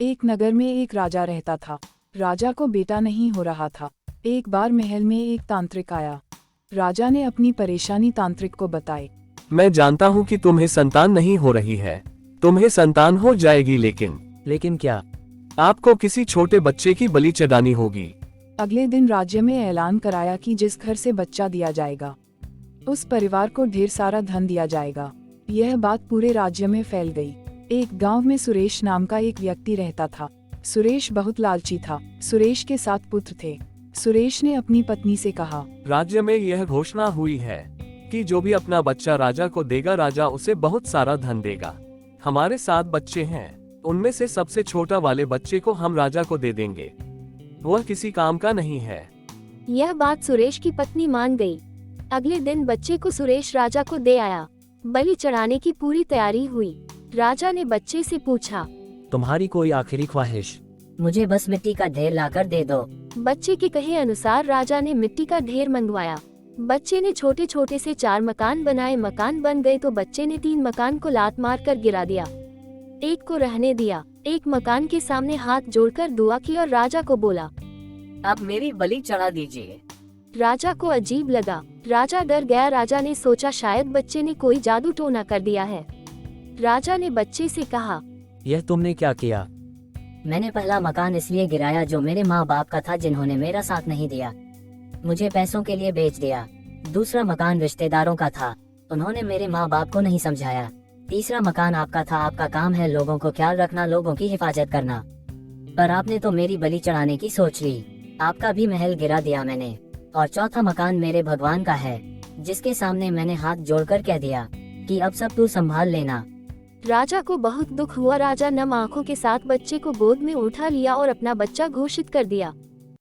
एक नगर में एक राजा रहता था। राजा को बेटा नहीं हो रहा था। एक बार महल में एक तांत्रिक आया। राजा ने अपनी परेशानी तांत्रिक को बताई। मैं जानता हूँ कि तुम्हें संतान नहीं हो रही है। तुम्हें संतान हो जाएगी, लेकिन क्या? आपको किसी छोटे बच्चे की बलि चढ़ानी होगी। अगले दिन राज्य में ऐलान कराया कि जिस घर से बच्चा दिया जाएगा उस परिवार को ढेर सारा धन दिया जाएगा। यह बात पूरे राज्य में फैल गई। एक गांव में सुरेश नाम का एक व्यक्ति रहता था। सुरेश बहुत लालची था। सुरेश के 7 पुत्र थे। सुरेश ने अपनी पत्नी से कहा, राज्य में यह घोषणा हुई है कि जो भी अपना बच्चा राजा को देगा, राजा उसे बहुत सारा धन देगा। हमारे 7 बच्चे हैं, उनमें से सबसे छोटा वाले बच्चे को हम राजा को दे देंगे। वह किसी काम का नहीं है। यह बात सुरेश की पत्नी मान गई। अगले दिन बच्चे को सुरेश राजा को दे आया। बलि चढ़ाने की पूरी तैयारी हुई। राजा ने बच्चे से पूछा, तुम्हारी कोई आखिरी ख्वाहिश? मुझे बस मिट्टी का ढेर लाकर दे दो। बच्चे के कहे अनुसार राजा ने मिट्टी का ढेर मंगवाया। बच्चे ने छोटे छोटे से 4 मकान बनाए। मकान बन गए तो बच्चे ने 3 मकान को लात मार कर गिरा दिया। एक को रहने दिया। एक मकान के सामने हाथ जोड़कर दुआ की और राजा को बोला, अब मेरी बलि चढ़ा दीजिए। राजा को अजीब लगा। राजा डर गया। राजा ने सोचा शायद बच्चे ने कोई जादू टोना कर दिया है। राजा ने बच्चे से कहा, यह तुमने क्या किया? मैंने पहला मकान इसलिए गिराया जो मेरे माँ बाप का था, जिन्होंने मेरा साथ नहीं दिया, मुझे पैसों के लिए बेच दिया। दूसरा मकान रिश्तेदारों का था, उन्होंने मेरे माँ बाप को नहीं समझाया। तीसरा मकान आपका था, आपका काम है लोगों को ख्याल रखना, लोगों की हिफाजत करना, पर आपने तो मेरी बलि चढ़ाने की सोच ली। आपका भी महल गिरा दिया मैंने। और चौथा मकान मेरे भगवान का है, जिसके सामने मैंने हाथ जोड़कर कह दिया कि अब सब तू संभाल लेना। राजा को बहुत दुख हुआ। राजा नम आंखों के साथ बच्चे को गोद में उठा लिया और अपना बच्चा घोषित कर दिया।